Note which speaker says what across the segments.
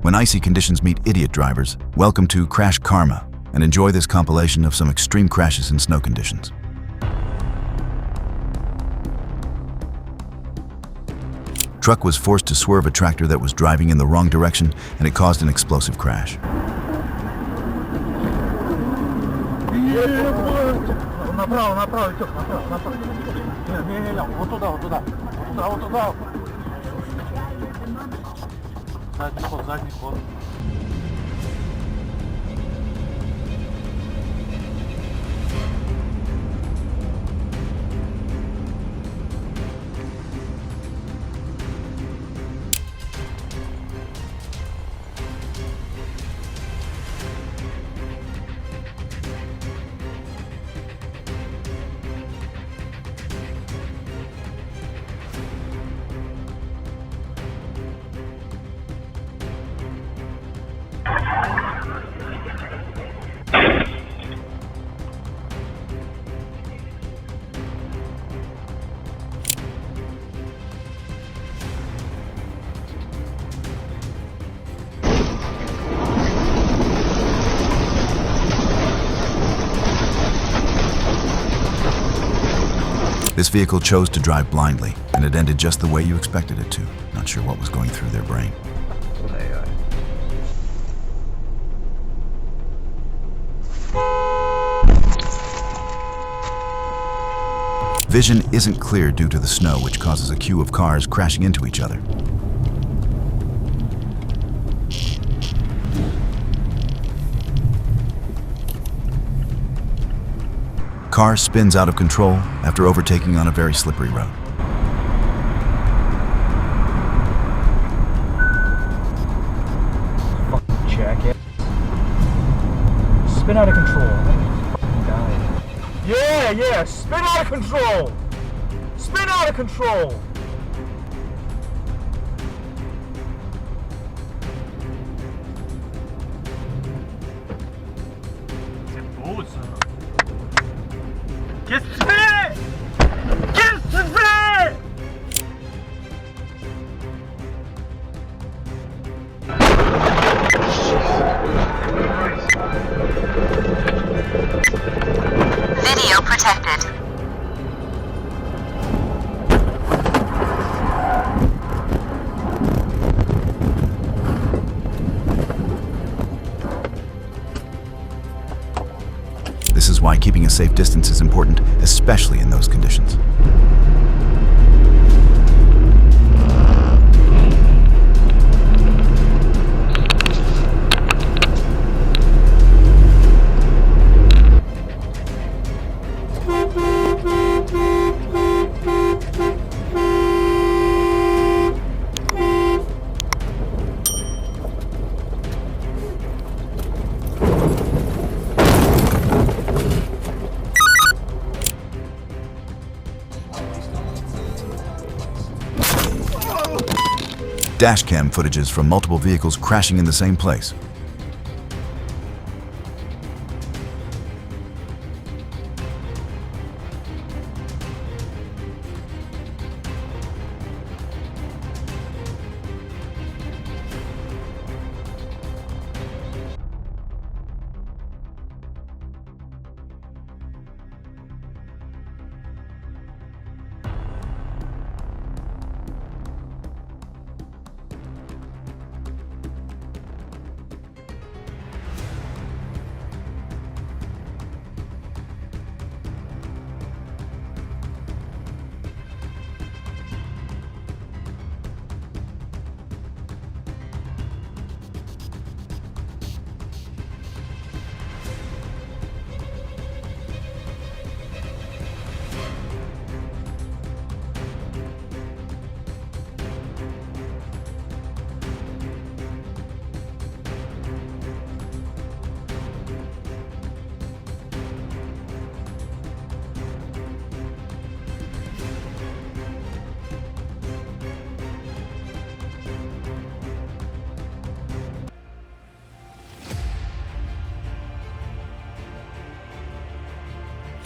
Speaker 1: When icy conditions meet idiot drivers, welcome to Crash Karma, and enjoy this compilation of some extreme crashes in snow conditions. Truck was forced to swerve a tractor that was driving in the wrong direction, and it caused an explosive crash. This vehicle chose to drive blindly, and it ended just the way you expected it to. Not sure what was going through their brain. Vision isn't clear due to the snow, which causes a queue of cars crashing into each other. Car spins out of control after overtaking on a very slippery road.
Speaker 2: Fucking jackass. Spin out of control. Fucking die. Yeah, spin out of control. Spin out of control.
Speaker 3: Video protected.
Speaker 1: This is why keeping a safe distance is important, especially in those conditions. Dashcam footages from multiple vehicles crashing in the same place.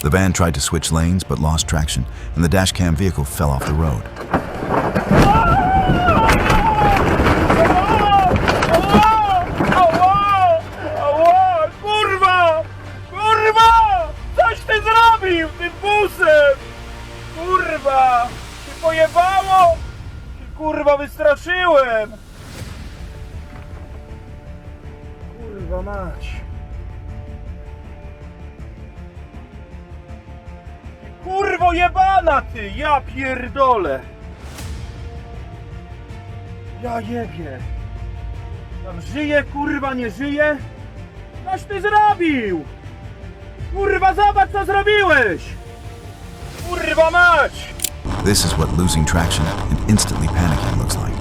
Speaker 1: The van tried to switch lanes but lost traction, and the dashcam vehicle fell off the road.
Speaker 2: Kurwa mać. Kurwo jebana ty! Ja pierdolę! Ja jebie! Tam żyje, kurwa, nie żyje? Coś ty zrobił! Kurwa, zobacz co zrobiłeś! Kurwa mać!
Speaker 1: This is what losing traction and instantly panicking looks like.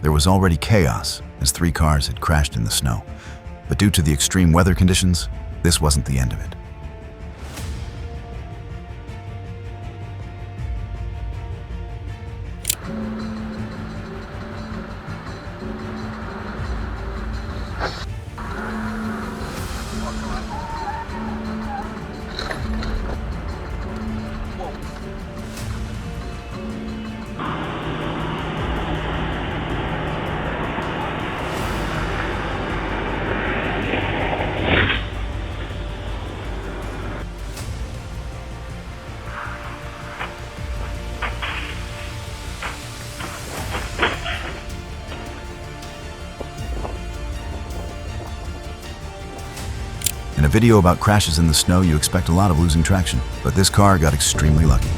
Speaker 1: There was already chaos as 3 cars had crashed in the snow. But due to the extreme weather conditions, this wasn't the end of it. In a video about crashes in the snow, you expect a lot of losing traction, but this car got extremely lucky.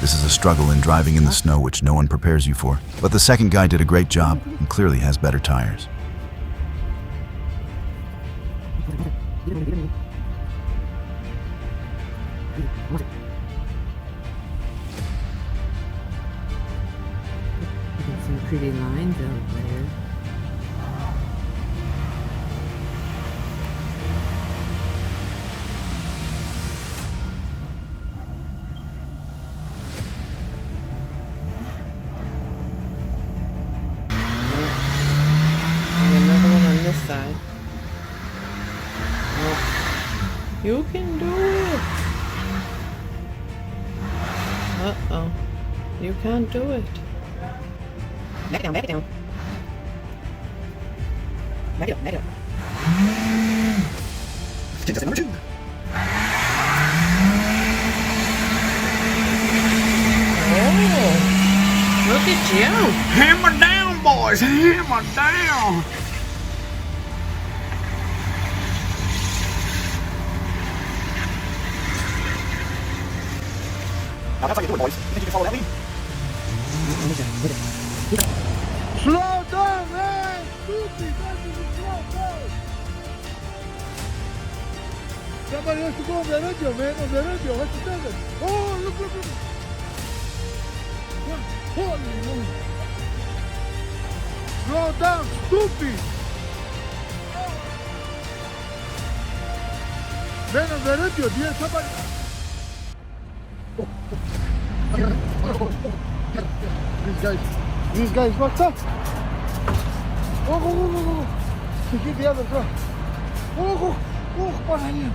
Speaker 1: This is a struggle in driving in the snow which no one prepares you for, but the second guy did a great job and clearly has better tires.
Speaker 4: Some pretty lines out there. And another one on this side. Oh. You can do it. Uh-oh. You can't do it. Back it down, back it down. Back it up, back it up. Contestant number 2. Oh, look at you.
Speaker 2: Hammer down, boys! Hammer down! Now that's how you do it, boys. You think you can follow that lead? Slow down, man! Stupid! Slow down! Somebody has to go on the radio, man. On the radio. What's the matter? Oh, look, look, look! Holy moly! Slow down, stupid! Man, on the radio, dear, somebody... These guys, what's up? Oh, go, go, go, go. To hit the other car. Oh, go, go, para him.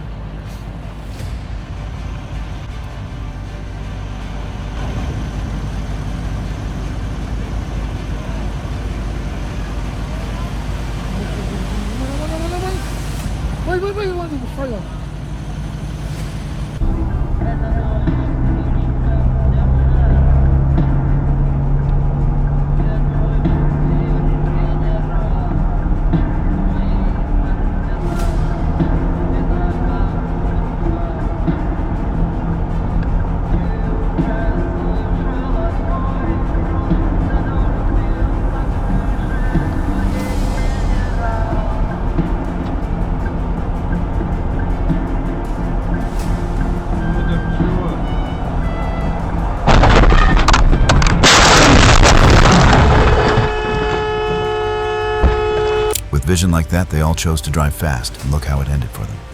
Speaker 2: Wait, fire.
Speaker 1: vision like that, they all chose to drive fast, and look how it ended for them.